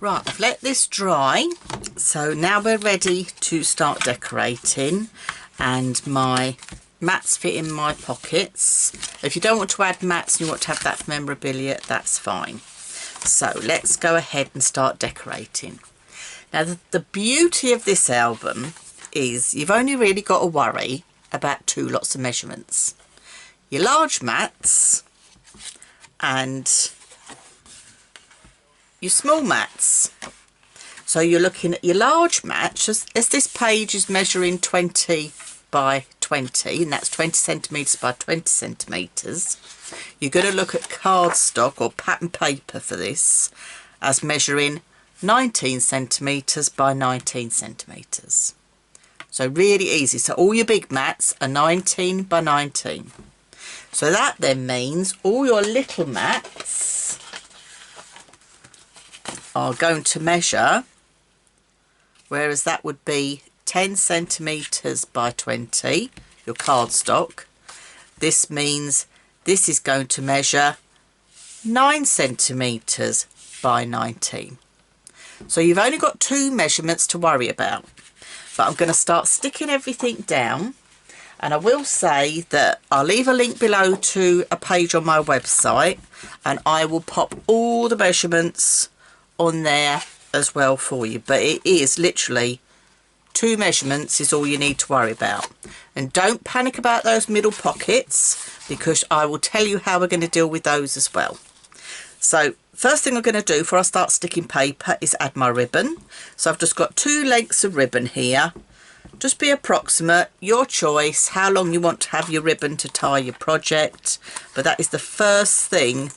Right, I've let this dry, so now we're ready to start decorating, and my mats fit in my pockets. If you don't want to add mats and you want to have that for memorabilia, that's fine. So let's go ahead and start decorating. Now the beauty of this album is you've only really got to worry about two lots of measurements. Your large mats and your small mats. So you're looking at your large mat, as this page is measuring 20 by 20, and that's 20 centimetres by 20 centimetres. You're going to look at cardstock or pattern paper for this as measuring 19 centimetres by 19 centimetres. So really easy. So all your big mats are 19 by 19. So that then means all your little mats are going to measure, whereas that would be 10 centimetres by 20, your cardstock. This means this is going to measure 9 centimetres by 19. So you've only got two measurements to worry about. But I'm going to start sticking everything down, and I will say that I'll leave a link below to a page on my website, and I will pop all the measurements on there as well for you. But it is literally two measurements is all you need to worry about. And don't panic about those middle pockets, because I will tell you how we're going to deal with those as well. So first thing I'm going to do before I start sticking paper is add my ribbon. So I've just got 2 lengths of ribbon here. Just be approximate, your choice, how long you want to have your ribbon to tie your project. But that is the first thing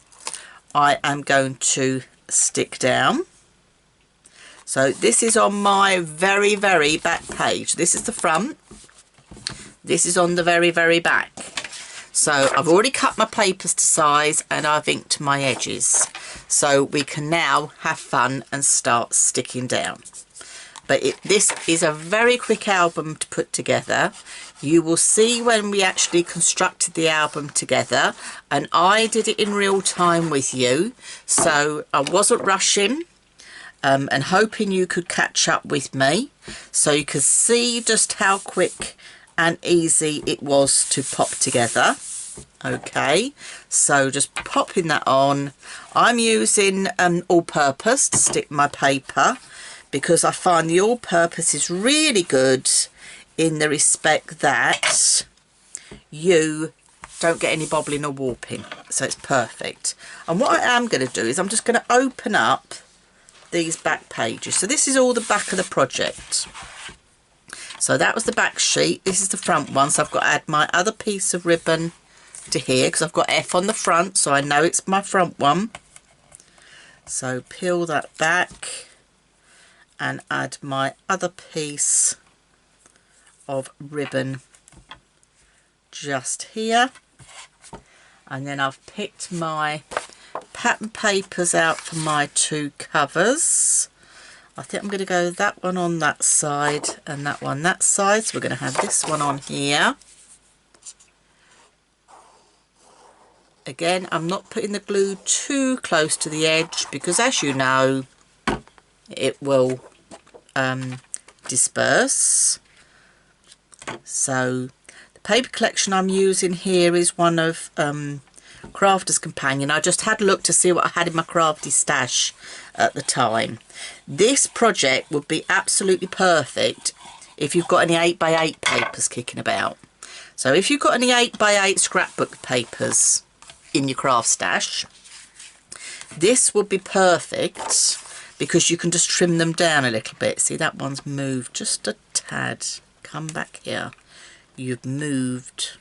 I am going to stick down. So this is on my very back page. This is the front. This is on the very back. So I've already cut my papers to size and I've inked my edges. So we can now have fun and start sticking down. But this is a very quick album to put together. You will see when we actually constructed the album together, and I did it in real time with you, so I wasn't rushing and hoping you could catch up with me so you could see just how quick and easy it was to pop together. Okay, so just popping that on. I'm using all-purpose to stick my paper, because I find the all-purpose is really good in the respect that you don't get any bobbling or warping, so it's perfect. And what I am going to do is I'm just going to open up these back pages. So this is all the back of the project. So that was the back sheet. This is the front one. So I've got to add my other piece of ribbon to here because I've got F on the front, so I know it's my front one. So peel that back and add my other piece of ribbon just here. And then I've picked my pattern papers out for my 2 covers. I think I'm going to go that one on that side and that one that side. So we're going to have this one on here. Again, I'm not putting the glue too close to the edge because, as you know, it will disperse. So the paper collection I'm using here is one of Crafter's Companion. I just had a look to see what I had in my crafty stash at the time. This project would be absolutely perfect if you've got any 8x8 papers kicking about. So if you've got any 8x8 scrapbook papers in your craft stash, this would be perfect because you can just trim them down a little bit. See, that one's moved just a tad. Come back here. You've moved.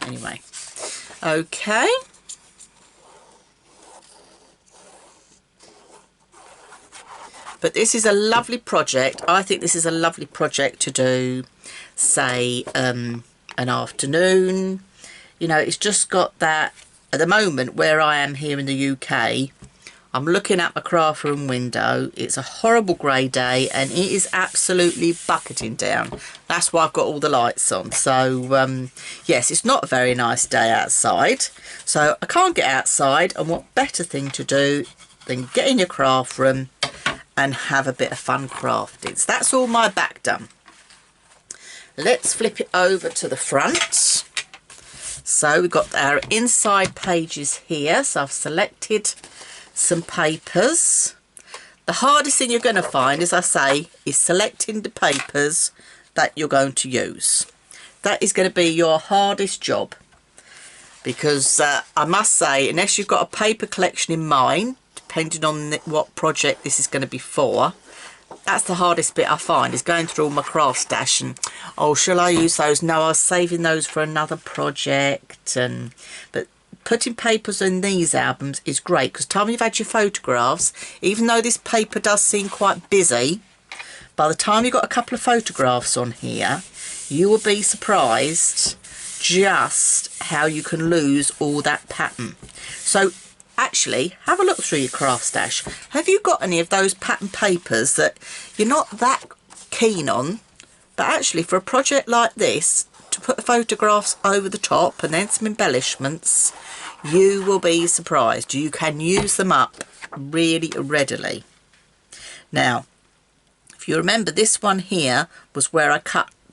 Anyway, okay. But this is a lovely project. I think this is a lovely project to do, say, an afternoon. You know, it's just got that, at the moment where I am here in the UK, I'm looking at my craft room window. It's a horrible grey day and it is absolutely bucketing down. That's why I've got all the lights on. So, yes, it's not a very nice day outside. So I can't get outside, and what better thing to do then get in your craft room and have a bit of fun crafting. So that's all my back done. Let's flip it over to the front. So we've got our inside pages here. So I've selected some papers. The hardest thing you're going to find, as I say, is selecting the papers that you're going to use. That is going to be your hardest job, because I must say, unless you've got a paper collection in mind, depending on what project this is going to be for, that's the hardest bit I find, is going through all my craft stash and, oh, shall I use those? No, I was saving those for another project. But putting papers in these albums is great, because time you've had your photographs, even though this paper does seem quite busy, by the time you've got a couple of photographs on here, you will be surprised just how you can lose all that pattern. So actually, have a look through your craft stash. Have you got any of those pattern papers that you're not that keen on, but actually for a project like this, to put the photographs over the top and then some embellishments, you will be surprised. You can use them up really readily. Now, if you remember, this one here was where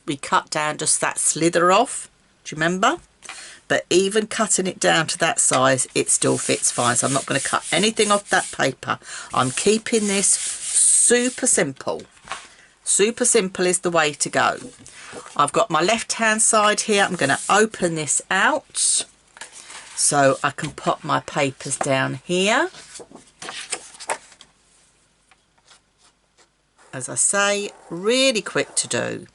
we cut down just that slither off. Do you remember? But even cutting it down to that size, it still fits fine. So I'm not going to cut anything off that paper. I'm keeping this super simple. Super simple is the way to go. I've got my left hand side here. I'm going to open this out so I can pop my papers down here. As I say, really quick to do.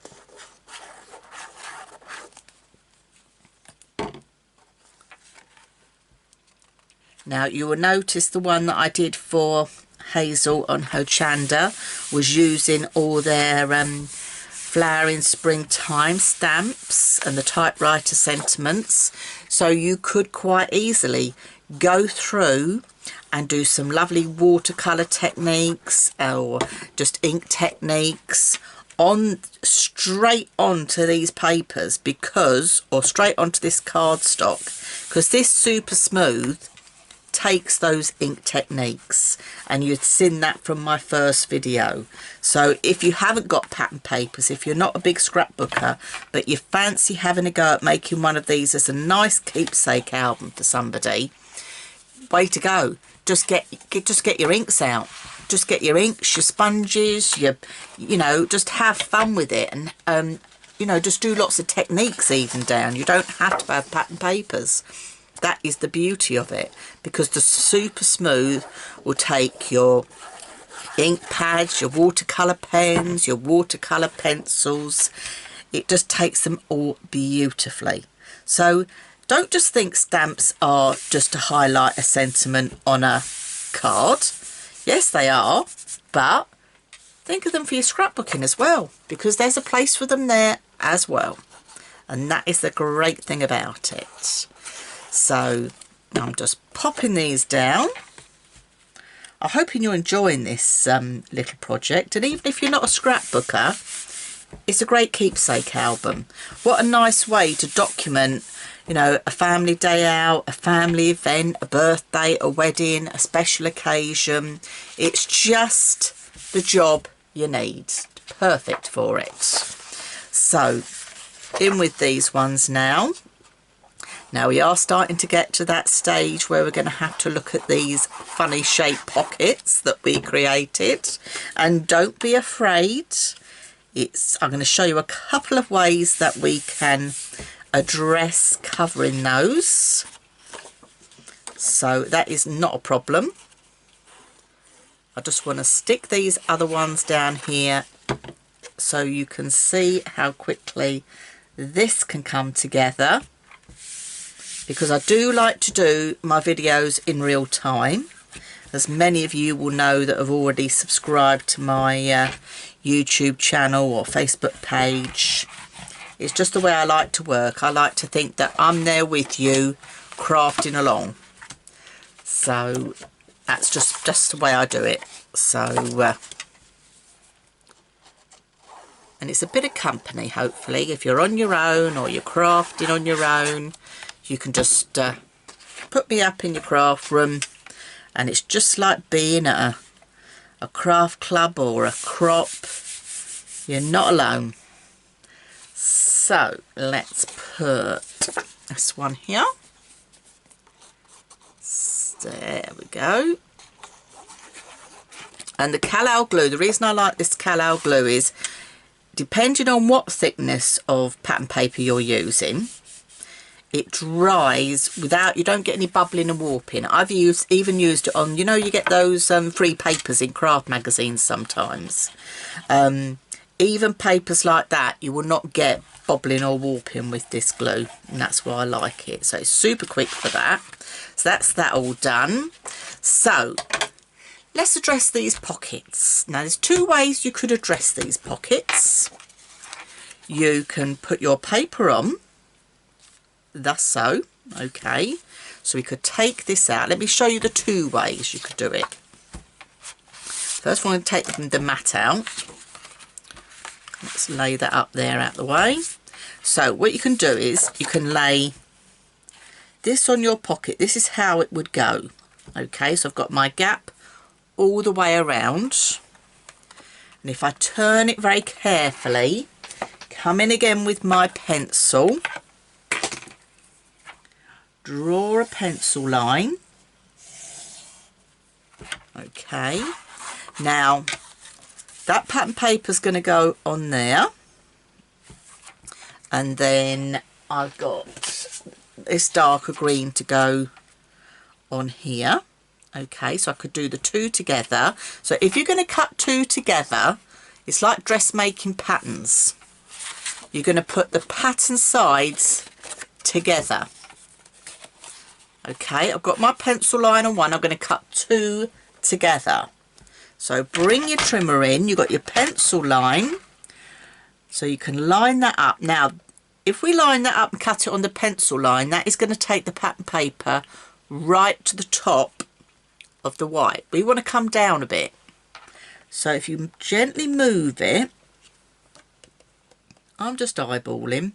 Now you will notice the one that I did for Hazel on Hochanda was using all their flowering springtime stamps and the typewriter sentiments, so you could quite easily go through and do some lovely watercolour techniques or just ink techniques straight onto these papers, or straight onto this cardstock, because this super smooth takes those ink techniques, and you'd seen that from my first video. So if you haven't got pattern papers, if you're not a big scrapbooker but you fancy having a go at making one of these as a nice keepsake album for somebody, way to go. Just get your inks out. Just get your inks, your sponges, you know, just have fun with it, and you know, just do lots of techniques even down. You don't have to have pattern papers. That is the beauty of it, because the super smooth will take your ink pads, your watercolour pens, your watercolour pencils. It just takes them all beautifully. So don't just think stamps are just to highlight a sentiment on a card. Yes, they are, but think of them for your scrapbooking as well, because there's a place for them there as well. And that is the great thing about it. So I'm just popping these down. I'm hoping you're enjoying this little project, and even if you're not a scrapbooker, it's a great keepsake album. What a nice way to document, you know, a family day out, a family event, a birthday, a wedding, a special occasion. It's just the job you need. Perfect for it. So in with these ones now. Now we are starting to get to that stage where we're going to have to look at these funny shaped pockets that we created. And don't be afraid. I'm going to show you a couple of ways that we can address covering those. So that is not a problem. I just want to stick these other ones down here so you can see how quickly this can come together, because I do like to do my videos in real time, as many of you will know that have already subscribed to my YouTube channel or Facebook page. It's just the way I like to work. I like to think that I'm there with you, crafting along. So that's just the way I do it. So and it's a bit of company, hopefully. If you're on your own or you're crafting on your own, you can just put me up in your craft room And it's just like being at a craft club or a crop. You're not alone. So let's put this one here. There we go. And the Cal-Al glue, the reason I like this Cal-Al glue is, depending on what thickness of pattern paper you're using, it dries without, you don't get any bubbling and warping. I've even used it on, you know, you get those free papers in craft magazines sometimes. Even papers like that, you will not get bobbling or warping with this glue, and that's why I like it. So it's super quick for that. So that's that all done. So let's address these pockets. Now there's two ways you could address these pockets. You can put your paper on, thus so, okay. So we could take this out. Let me show you the two ways you could do it. First we're going to take the mat out. Let's lay that up there out the way. So what you can do is you can lay this on your pocket. This is how it would go. Okay, so I've got my gap all the way around. And if I turn it very carefully, come in again with my pencil, draw a pencil line. Okay, now that pattern paper is going to go on there, and then I've got this darker green to go on here. Okay, so I could do the two together. So if you're going to cut two together, it's like dressmaking patterns. You're going to put the pattern sides together. Okay, I've got my pencil line on one. I'm going to cut two together. So bring your trimmer in. You've got your pencil line. So you can line that up. Now, if we line that up and cut it on the pencil line, that is going to take the pattern paper right to the top of the white. We want to come down a bit. So if you gently move it, I'm just eyeballing,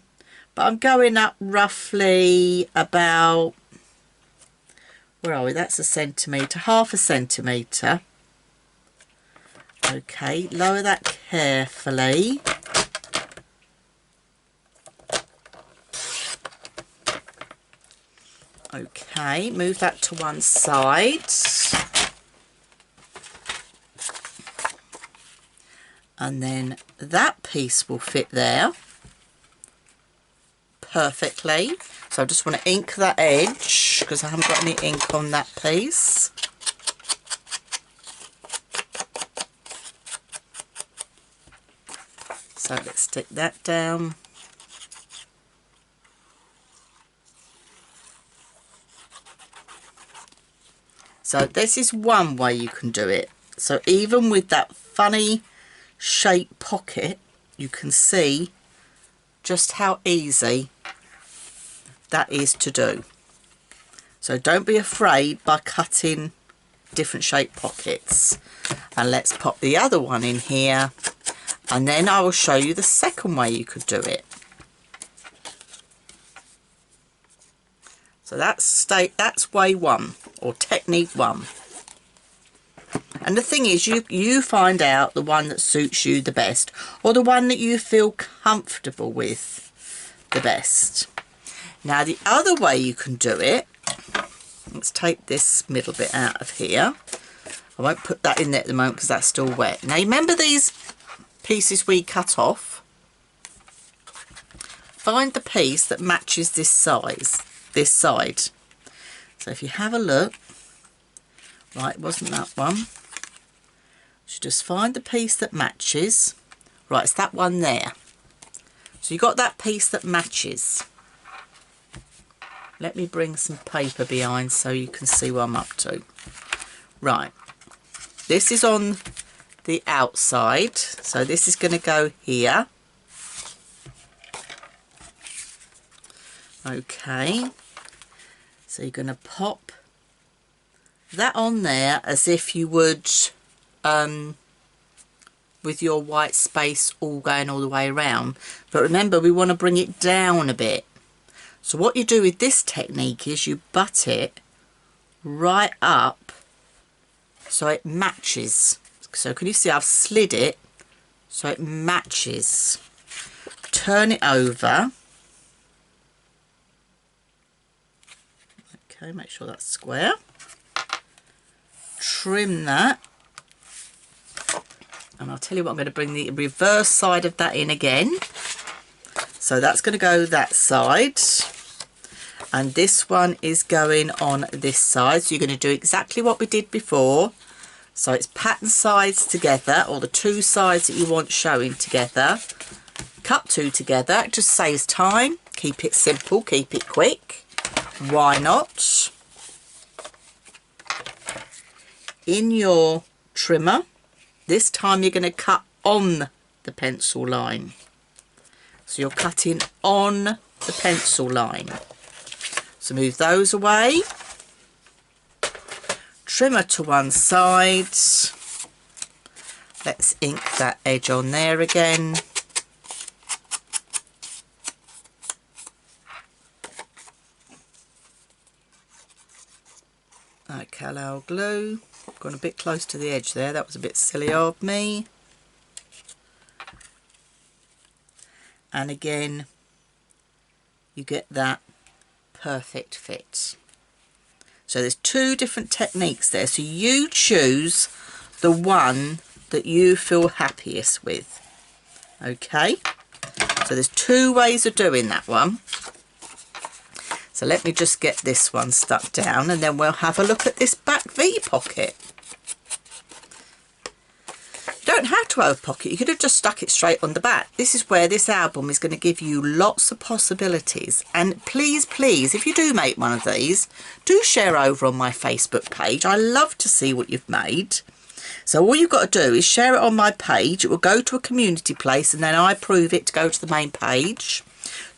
but I'm going up roughly about, where are we? That's a centimetre, half a centimetre. Okay, lower that carefully. Okay, move that to one side. And then that piece will fit there perfectly. So I just want to ink that edge because I haven't got any ink on that piece. So let's stick that down. So this is one way you can do it. So even with that funny shaped pocket, you can see just how easy that is to do. So don't be afraid by cutting different shaped pockets. And let's pop the other one in here, and then I will show you the second way you could do it. So that's way one, or technique one. And the thing is, you find out the one that suits you the best, or the one that you feel comfortable with the best. Now the other way you can do it, let's take this middle bit out of here. I won't put that in there at the moment because that's still wet. Now you remember these pieces we cut off? Find the piece that matches this size, this side. So if you have a look, right, it wasn't that one. So just find the piece that matches. Right, it's that one there. So you got that piece that matches. Let me bring some paper behind so you can see what I'm up to. Right, this is on the outside, so this is going to go here. Okay, so you're going to pop that on there as if you would with your white space all going all the way around. But remember, we want to bring it down a bit. So what you do with this technique is you butt it right up so it matches. So can you see I've slid it so it matches. Turn it over. Okay, make sure that's square. Trim that. And I'll tell you what, I'm going to bring the reverse side of that in again. So that's going to go that side. And this one is going on this side. So you're going to do exactly what we did before. So it's pattern sides together, or the two sides that you want showing together. Cut two together. It just saves time. Keep it simple, keep it quick. Why not? In your trimmer, this time you're going to cut on the pencil line. So you're cutting on the pencil line. So move those away. Trimmer to one side. Let's ink that edge on there again. Alcohol glue. Gone a bit close to the edge there. That was a bit silly of me. And again, you get that perfect fit. So there's two different techniques there. So you choose the one that you feel happiest with. Okay. So there's two ways of doing that one. So let me just get this one stuck down, and then we'll have a look at this back V pocket. You don't have to have a pocket, you could have just stuck it straight on the back. This is where this album is going to give you lots of possibilities. And please, please, if you do make one of these, do share over on my Facebook page. I love to see what you've made. So all you've got to do is share it on my page. It will go to a community place, and then I approve it to go to the main page.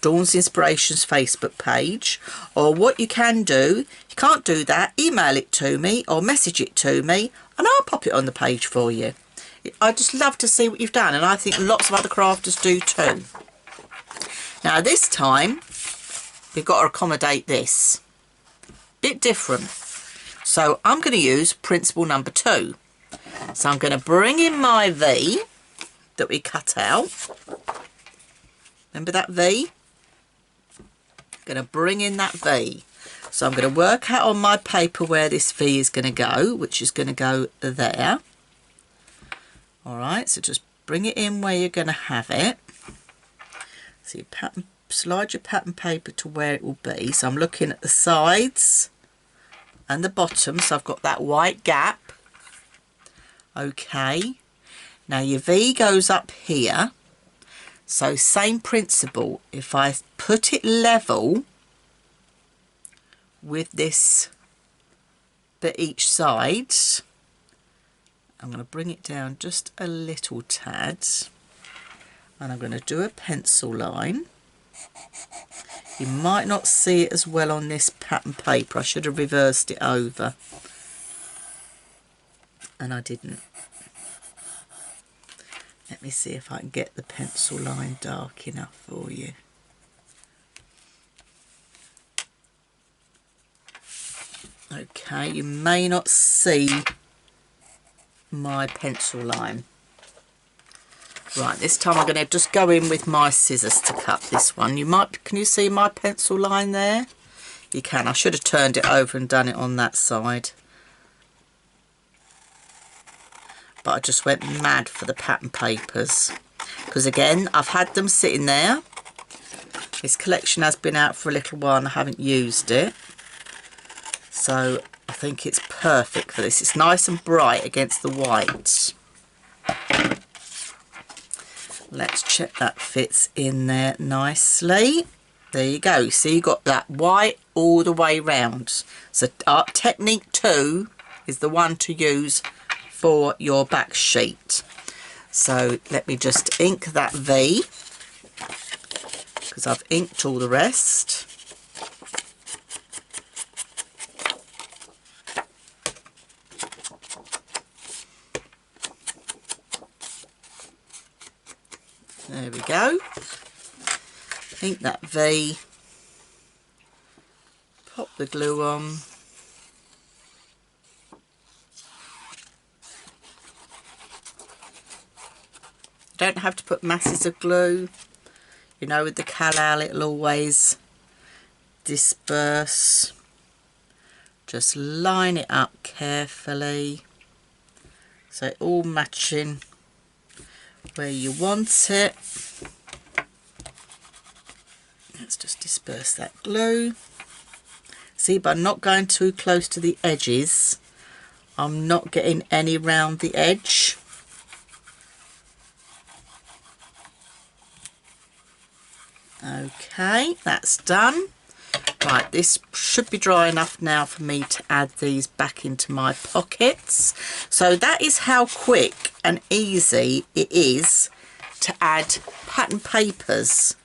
Dawn's Inspirations Facebook page. Or what you can do, you can't do that, email it to me or message it to me, and I'll pop it on the page for you. I just love to see what you've done, and I think lots of other crafters do too. Now this time we've got to accommodate this. Bit different. So I'm going to use principle number 2. So I'm going to bring in my V that we cut out. Remember that V? Going to bring in that V. So I'm going to work out on my paper where this V is going to go, which is going to go there. Alright, so just bring it in where you're going to have it. So you slide your pattern paper to where it will be. So I'm looking at the sides and the bottom, so I've got that white gap. Okay, now your V goes up here. So same principle, if I put it level with this bit each side, I'm going to bring it down just a little tad, and I'm going to do a pencil line. You might not see it as well on this pattern paper. I should have reversed it over, and I didn't. Let me see if I can get the pencil line dark enough for you. Okay, you may not see my pencil line. Right, this time I'm going to just go in with my scissors to cut this one. Can you see my pencil line there? You can. I should have turned it over and done it on that side. But I just went mad for the pattern papers, because again I've had them sitting there. This collection has been out for a little while and I haven't used it, so I think it's perfect for this. It's nice and bright against the white. Let's check that fits in there nicely. There you go. See, you got that white all the way round. So technique 2 is the one to use for your back sheet. So let me just ink that V, because I've inked all the rest. There we go. Ink that V, pop the glue on. Don't have to put masses of glue. You know, with the Cal-Al it'll always disperse. Just line it up carefully so it all matching where you want it. Let's just disperse that glue. See, by not going too close to the edges, I'm not getting any round the edge. Okay, that's done. Right, this should be dry enough now for me to add these back into my pockets. So that is how quick and easy it is to add pattern papers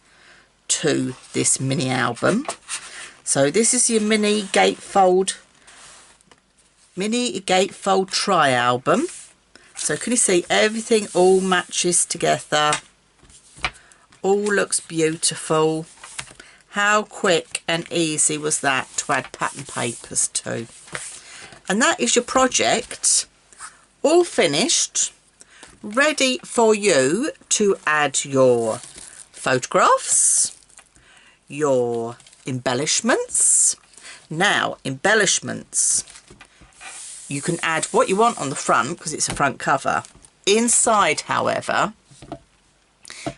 to this mini album. So this is your mini Gatefold Tri album. So can you see everything all matches together? All looks beautiful. How quick and easy was that to add pattern papers to? And that is your project all finished, ready for you to add your photographs, your embellishments. Now, embellishments, you can add what you want on the front because it's a front cover. Inside, however,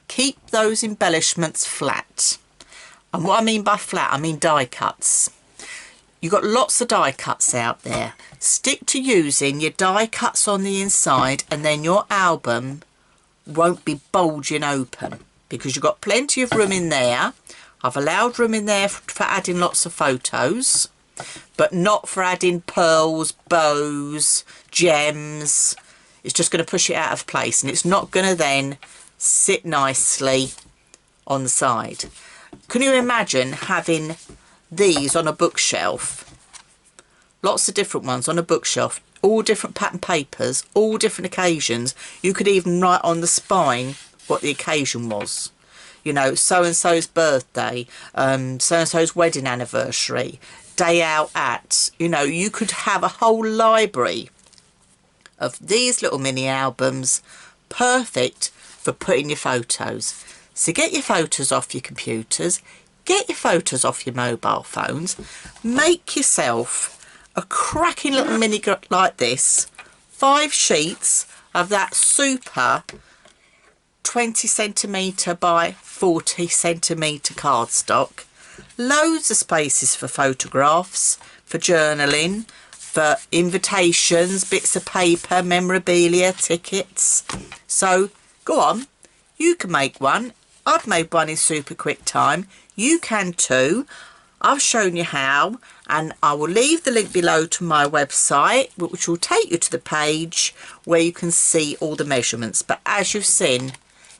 keep those embellishments flat. And what I mean by flat, I mean die cuts. You've got lots of die cuts out there. Stick to using your die cuts on the inside, and then your album won't be bulging open because you've got plenty of room in there. I've allowed room in there for adding lots of photos, but not for adding pearls, bows, gems. It's just going to push it out of place, and it's not going to then sit nicely on the side. Can you imagine having these on a bookshelf? Lots of different ones on a bookshelf, all different pattern papers, all different occasions. You could even write on the spine what the occasion was. You know, so-and-so's birthday, so-and-so's wedding anniversary, day out at. You know, you could have a whole library of these little mini albums, perfect for putting your photos. So get your photos off your computers, get your photos off your mobile phones, make yourself a cracking little mini like this, 5 sheets of that super 20cm by 40cm cardstock, loads of spaces for photographs, for journaling, for invitations, bits of paper, memorabilia, tickets. So go on, you can make one. I've made one in super quick time. You can too. I've shown you how, and I will leave the link below to my website, which will take you to the page where you can see all the measurements. But as you've seen,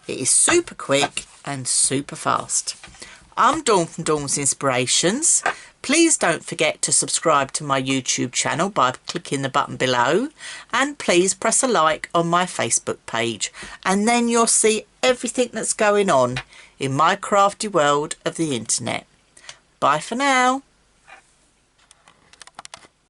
it is super quick and super fast. I'm Dawn from Dawn's Inspirations. Please don't forget to subscribe to my YouTube channel by clicking the button below, and please press a like on my Facebook page, and then you'll see everything that's going on in my crafty world of the internet. Bye for now.